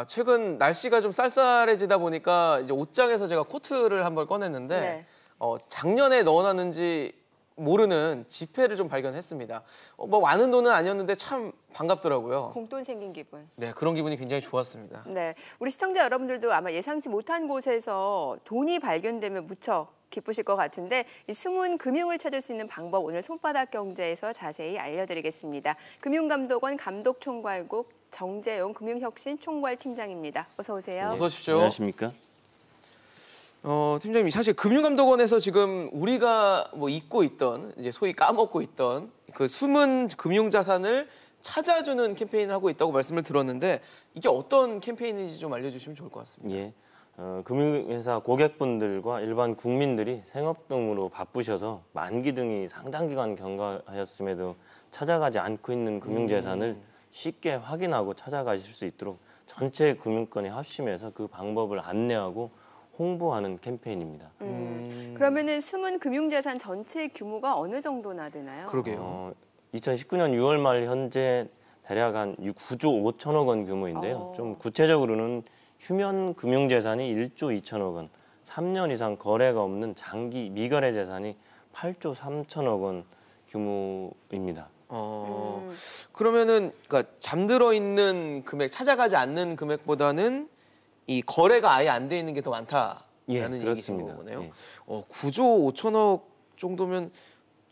최근 날씨가 좀 쌀쌀해지다 보니까 이제 옷장에서 제가 코트를 한번 꺼냈는데 네. 작년에 넣어놨는지 모르는 지폐를 좀 발견했습니다. 뭐 많은 돈은 아니었는데 참 반갑더라고요. 공돈 생긴 기분. 네, 그런 기분이 굉장히 좋았습니다. 네, 우리 시청자 여러분들도 아마 예상치 못한 곳에서 돈이 발견되면 무척 기쁘실 것 같은데 이 숨은 금융을 찾을 수 있는 방법 오늘 손바닥 경제에서 자세히 알려드리겠습니다. 금융감독원 감독총괄국 정재용 금융혁신총괄팀장입니다. 어서 오세요. 어서 오십시오. 안녕하십니까? 팀장님, 사실 금융감독원에서 지금 우리가 뭐 잊고 있던, 이제 소위 까먹고 있던 그 숨은 금융자산을 찾아주는 캠페인을 하고 있다고 말씀을 들었는데 이게 어떤 캠페인인지 좀 알려주시면 좋을 것 같습니다. 예. 금융회사 고객분들과 일반 국민들이 생업 등으로 바쁘셔서 만기 등이 상당 기간 경과하였음에도 찾아가지 않고 있는 금융재산을 쉽게 확인하고 찾아가실 수 있도록 전체 금융권에 합심해서 그 방법을 안내하고 홍보하는 캠페인입니다. 그러면은 숨은 금융자산 전체 규모가 어느 정도나 되나요? 그러게요. 2019년 6월 말 현재 대략 한 9조 5천억 원 규모인데요. 좀 구체적으로는 휴면 금융재산이 1조 2천억 원, 3년 이상 거래가 없는 장기 미거래 재산이 8조 3천억 원 규모입니다. 그러면은 그러니까 잠들어 있는 금액, 찾아가지 않는 금액보다는 이 거래가 아예 안 돼 있는 게 더 많다라는 얘기신 거네요. 예. 9조 5천억 정도면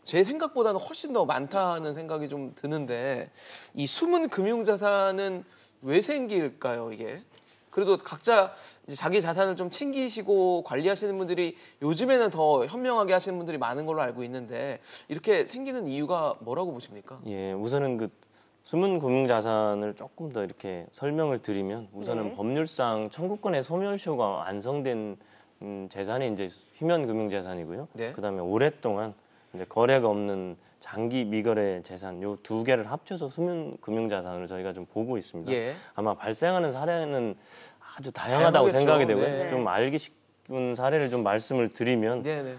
제 생각보다는 훨씬 더 많다는 생각이 좀 드는데 이 숨은 금융자산은 왜 생길까요, 이게? 그래도 각자 이제 자기 자산을 좀 챙기시고 관리하시는 분들이 요즘에는 더 현명하게 하시는 분들이 많은 걸로 알고 있는데 이렇게 생기는 이유가 뭐라고 보십니까? 예, 우선은 그 숨은 금융자산을 조금 더 이렇게 설명을 드리면 우선은 네. 법률상 청구권의 소멸시효가 완성된 재산이 이제 휴면 금융재산이고요. 네. 그다음에 오랫동안 이제 거래가 없는 장기 미거래 재산 요 두 개를 합쳐서 숨은 금융자산을 저희가 좀 보고 있습니다. 예. 아마 발생하는 사례는 아주 다양하다고 다양하겠죠. 생각이 되고요. 네. 좀 알기 쉬운 사례를 좀 말씀을 드리면 네네.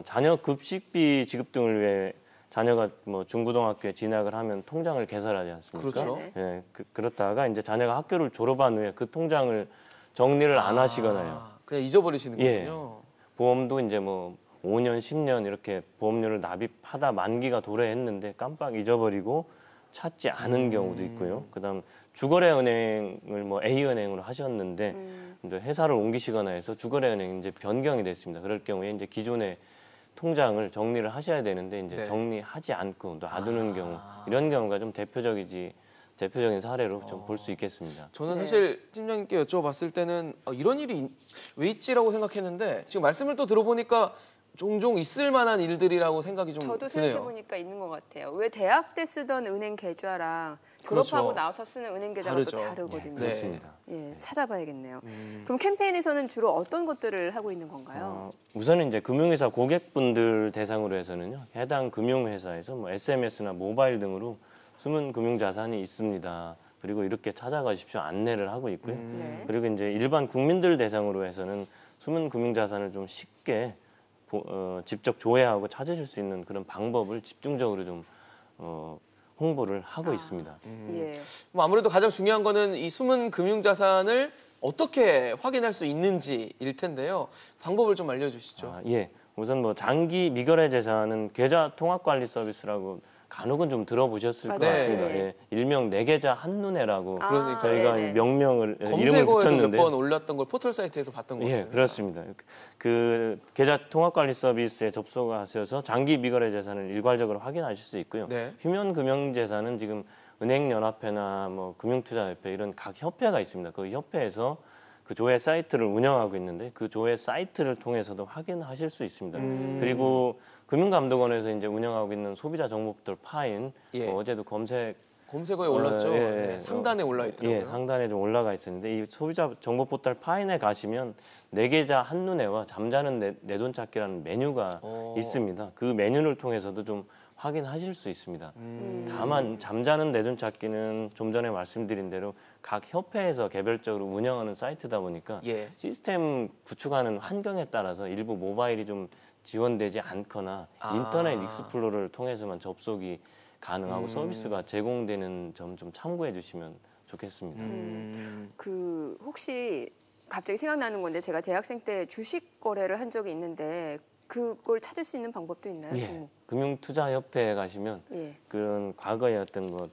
자녀 급식비 지급 등을 위해 자녀가 뭐 중고등학교에 진학을 하면 통장을 개설하지 않습니까? 그렇죠. 예, 그렇다가 이제 자녀가 학교를 졸업한 후에 그 통장을 정리를 안 하시거나요. 그냥 잊어버리시는 예. 거군요. 보험도 이제 뭐 5년, 10년 이렇게 보험료를 납입하다 만기가 도래했는데 깜빡 잊어버리고 찾지 않은 경우도 있고요. 그다음 주거래 은행을 뭐 A은행으로 하셨는데 이제 회사를 옮기시거나 해서 주거래 은행이 이제 변경이 됐습니다. 그럴 경우에 이제 기존의 통장을 정리를 하셔야 되는데 이제 네. 정리하지 않고 놔두는 경우 이런 경우가 좀 대표적인 사례로 좀 볼 수 있겠습니다. 저는 네. 사실 팀장님께 여쭤봤을 때는 이런 일이 왜 있지라고 생각했는데 지금 말씀을 또 들어보니까 종종 있을 만한 일들이라고 생각이 좀 저도 드네요. 생각해보니까 있는 것 같아요. 왜 대학 때 쓰던 은행 계좌랑 그렇죠. 졸업하고 나와서 쓰는 은행 계좌가 또 다르죠. 다르거든요. 네. 그렇습니다. 예, 찾아봐야겠네요. 그럼 캠페인에서는 주로 어떤 것들을 하고 있는 건가요? 우선은 이제 금융회사 고객분들 대상으로 해서는요. 해당 금융회사에서 뭐 SMS나 모바일 등으로 숨은 금융자산이 있습니다. 그리고 이렇게 찾아가십시오 안내를 하고 있고요. 네. 그리고 이제 일반 국민들 대상으로 해서는 숨은 금융자산을 좀 쉽게 직접 조회하고 찾으실 수 있는 그런 방법을 집중적으로 좀 홍보를 하고 있습니다. 예. 뭐 아무래도 가장 중요한 거는 이 숨은 금융자산을 어떻게 확인할 수 있는지일 텐데요. 방법을 좀 알려주시죠. 예. 우선 뭐 장기 미거래 재산은 계좌 통합 관리 서비스라고 간혹은 좀 들어보셨을 것 맞아요. 같습니다. 네. 예. 일명 내 계좌 한눈에라고 그러니까 저희가 네네. 명명을 이름을 검색어에도 몇 붙였는데 번 올랐던 걸 포털 사이트에서 봤던 것 예, 같습니다. 그렇습니다. 그 계좌 통합 관리 서비스에 접속하셔서 장기 미거래 재산을 일괄적으로 확인하실 수 있고요. 네. 휴면 금융 재산은 지금 은행연합회나 뭐 금융투자협회 이런 각 협회가 있습니다. 그 협회에서 그 조회 사이트를 운영하고 있는데 그 조회 사이트를 통해서도 확인하실 수 있습니다. 그리고 금융감독원에서 이제 운영하고 있는 소비자 정보 포털 파인 예. 어제도 검색어에 올랐죠. 예, 네, 상단에 올라 있더라고요. 예, 상단에 좀 올라가 있었는데 이 소비자 정보 포털 파인에 가시면 내 계좌 한눈에와 잠자는 내 돈 찾기라는 메뉴가 있습니다. 그 메뉴를 통해서도 좀 확인하실 수 있습니다. 다만 잠자는 내 돈 찾기는 좀 전에 말씀드린 대로 각 협회에서 개별적으로 운영하는 사이트다 보니까 예. 시스템 구축하는 환경에 따라서 일부 모바일이 좀 지원되지 않거나 인터넷 익스플로러를 통해서만 접속이 가능하고 서비스가 제공되는 점 좀 참고해 주시면 좋겠습니다. 그 혹시 갑자기 생각나는 건데 제가 대학생 때 주식 거래를 한 적이 있는데 그걸 찾을 수 있는 방법도 있나요? 예, 금융투자협회에 가시면 예. 그런 과거의 어떤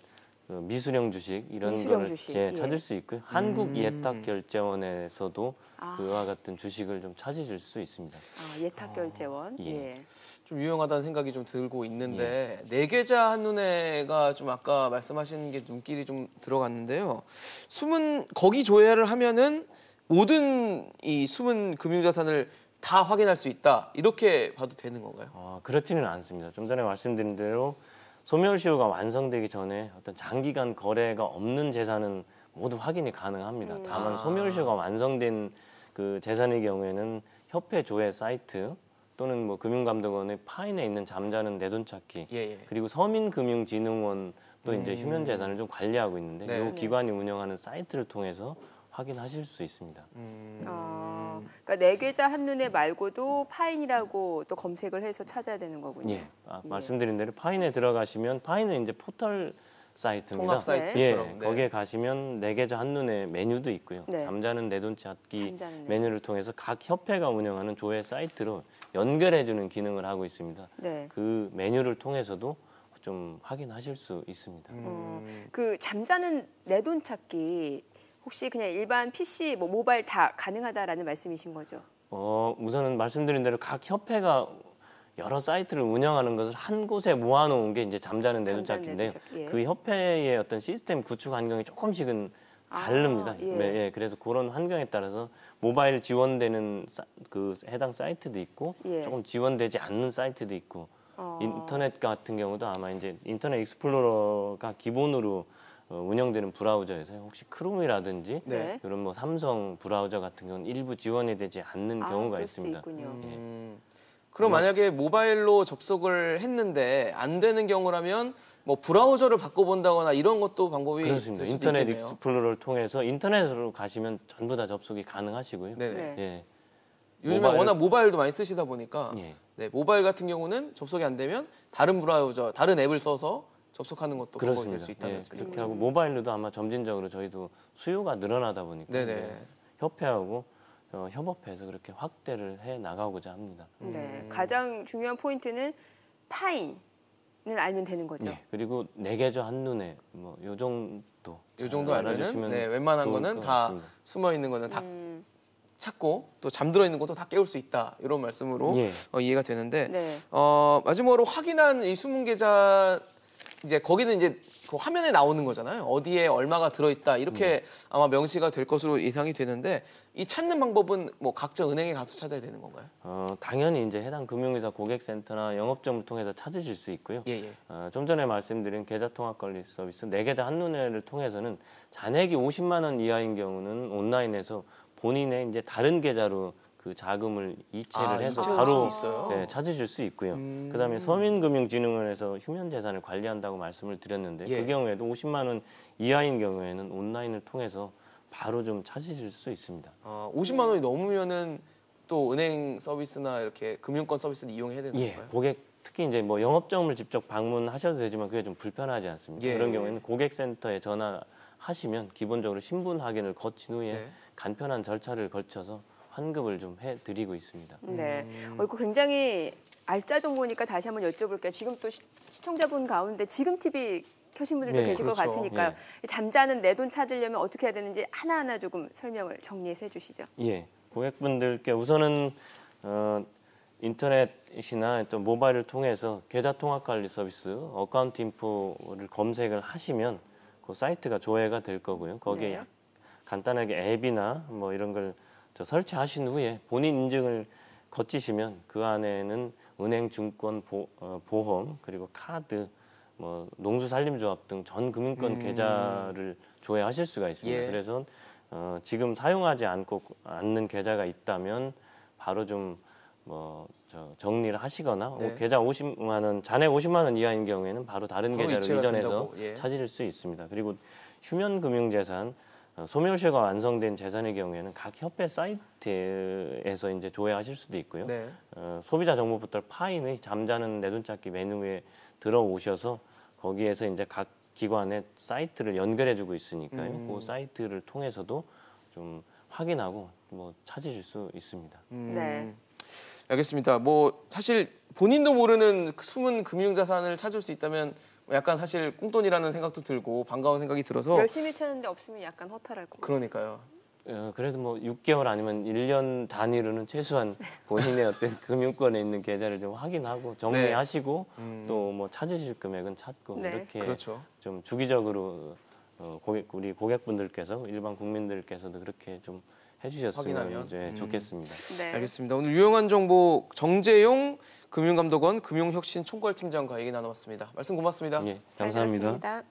그 미수령 주식 이런 미수령 거를 주식, 예, 예. 찾을 수 있고요. 한국예탁결제원에서도 그와 같은 주식을 좀 찾으실 수 있습니다. 예탁결제원. 예. 예. 좀 유용하다는 생각이 좀 들고 있는데 네 계좌 한눈에가 좀 아까 말씀하신 게 눈길이 좀 들어갔는데요. 숨은 거기 조회를 하면은 모든 이 숨은 금융자산을 다 확인할 수 있다 이렇게 봐도 되는 건가요? 그렇지는 않습니다. 좀 전에 말씀드린 대로 소멸시효가 완성되기 전에 어떤 장기간 거래가 없는 재산은 모두 확인이 가능합니다. 다만 소멸시효가 완성된 그 재산의 경우에는 협회 조회 사이트 또는 뭐 금융감독원의 파인에 있는 잠자는 내돈찾기 그리고 서민금융진흥원도 이제 휴면 재산을 좀 관리하고 있는데 네. 이 기관이 운영하는 사이트를 통해서 확인하실 수 있습니다. 그러니까 네 계좌 한눈에 말고도 파인이라고 또 검색을 해서 찾아야 되는 거군요. 예, 말씀드린 대로 파인에 들어가시면 파인은 이제 포털 사이트입니다. 통합 사이트처럼. 예, 거기에 가시면 네 계좌 한눈에 메뉴도 있고요. 네. 잠자는 내돈찾기 잠자는 메뉴를 통해서 각 협회가 운영하는 조회 사이트로 연결해주는 기능을 하고 있습니다. 네. 그 메뉴를 통해서도 좀 확인하실 수 있습니다. 그 잠자는 내돈찾기 혹시 그냥 일반 PC, 뭐 모바일 다 가능하다라는 말씀이신 거죠? 우선은 말씀드린 대로 각 협회가 여러 사이트를 운영하는 것을 한 곳에 모아놓은 게 이제 잠자는 내돈찾기인데요. 예. 그 협회의 어떤 시스템 구축 환경이 조금씩은 다릅니다. 예. 예, 그래서 그런 환경에 따라서 모바일 지원되는 그 해당 사이트도 있고 예. 조금 지원되지 않는 사이트도 있고 인터넷 같은 경우도 아마 이제 인터넷 익스플로러가 기본으로 운영되는 브라우저에서 혹시 크롬이라든지 네. 이런 뭐 삼성 브라우저 같은 경우는 일부 지원이 되지 않는 경우가 그럴 수도 있습니다. 있군요. 그럼 만약에 모바일로 접속을 했는데 안 되는 경우라면 뭐 브라우저를 바꿔본다거나 이런 것도 방법이 그렇습니다. 될 수도 인터넷 있겠네요. 익스플로러를 통해서 인터넷으로 가시면 전부 다 접속이 가능하시고요. 네네. 네. 예. 요즘에 워낙 모바일도 많이 쓰시다 보니까 예. 네, 모바일 같은 경우는 접속이 안 되면 다른 브라우저, 다른 앱을 써서 접속하는 것도 방법이 될 그렇습니다. 수 있다는 예, 말씀이죠. 그렇게 하고 모바일로도 아마 점진적으로 저희도 수요가 늘어나다 보니까 네네. 예, 협회하고 협업해서 그렇게 확대를 해 나가고자 합니다. 네. 가장 중요한 포인트는 파인을 알면 되는 거죠. 예, 그리고 네 계좌 한눈에 뭐 요 정도 이 정도 잘 알면은 알아주시면 네, 웬만한 좋을 거는 것 다 같습니다. 숨어 있는 거는 다 찾고 또 잠들어 있는 것도 다 깨울 수 있다 이런 말씀으로 예. 이해가 되는데 네. 마지막으로 확인한 이 숨은 계좌 이제 거기는 이제 그 화면에 나오는 거잖아요. 어디에 얼마가 들어있다 이렇게 아마 명시가 될 것으로 예상이 되는데 이 찾는 방법은 뭐 각자 은행에 가서 찾아야 되는 건가요? 당연히 이제 해당 금융회사 고객센터나 영업점을 통해서 찾으실 수 있고요. 예. 좀 전에 말씀드린 계좌통합관리 서비스 네 계좌 한눈에를 통해서는 잔액이 50만 원 이하인 경우는 온라인에서 본인의 이제 다른 계좌로 그 자금을 이체를 해서 이체할 바로 수 있어요? 네, 찾으실 수 있고요. 그다음에 서민금융진흥원에서 휴면 재산을 관리한다고 말씀을 드렸는데 예. 그 경우에도 50만 원 이하인 경우에는 온라인을 통해서 바로 좀 찾으실 수 있습니다. 50만 원이 넘으면은 또 은행 서비스나 이렇게 금융권 서비스를 이용해야 되는 예, 건가요? 고객 특히 이제 뭐 영업점을 직접 방문하셔도 되지만 그게 좀 불편하지 않습니까? 예. 그런 경우에는 고객센터에 전화하시면 기본적으로 신분 확인을 거친 후에 네. 간편한 절차를 거쳐서 환급을 좀 해드리고 있습니다. 네. 이거 굉장히 알짜 정보니까 다시 한번 여쭤볼게요. 지금 또 시청자분 가운데 지금 TV 켜신 분들도 네, 계실 것 그렇죠. 같으니까요. 예. 이 잠자는 내 돈 찾으려면 어떻게 해야 되는지 하나하나 조금 설명을 정리해서 해주시죠. 예, 고객분들께 우선은 인터넷이나 또 모바일을 통해서 계좌 통합 관리 서비스 어카운트 인포를 검색을 하시면 그 사이트가 조회가 될 거고요. 거기에 네. 간단하게 앱이나 뭐 이런 걸 설치하신 후에 본인 인증을 거치시면 그 안에는 은행, 증권, 보험 그리고 카드, 뭐 농수산림조합 등 전 금융권 계좌를 조회하실 수가 있습니다. 예. 그래서 지금 사용하지 않는 계좌가 있다면 바로 좀 정리를 하시거나 네. 계좌 50만 원, 잔액 50만 원 이하인 경우에는 바로 다른 바로 계좌로 이체가 이전해서 된다고. 예. 찾을 수 있습니다. 그리고 휴면 금융재산 소멸시효가 완성된 재산의 경우에는 각 협회 사이트에서 이제 조회하실 수도 있고요. 네. 소비자 정보 포털 파인의 잠자는 내돈찾기 메뉴에 들어오셔서 거기에서 이제 각 기관의 사이트를 연결해주고 있으니까요. 그 사이트를 통해서도 좀 확인하고 뭐 찾으실 수 있습니다. 네. 알겠습니다. 뭐 사실 본인도 모르는 숨은 금융자산을 찾을 수 있다면 약간 사실 꽁돈이라는 생각도 들고 반가운 생각이 들어서 열심히 찾는데 없으면 약간 허탈할 것 같아요. 그러니까요. 그래도 뭐 6개월 아니면 1년 단위로는 최소한 본인의 어떤 금융권에 있는 계좌를 좀 확인하고 정리하시고 또 뭐 찾으실 금액은 찾고 네. 이렇게 그렇죠. 좀 주기적으로 우리 고객분들께서 일반 국민들께서도 그렇게 좀 해주셨으면 확인하면? 이제 좋겠습니다. 네. 알겠습니다. 오늘 유용한 정보 정재용 금융감독원 금융혁신총괄팀장과 얘기 나눠봤습니다. 말씀 고맙습니다. 예, 감사합니다. 잘 들었습니다.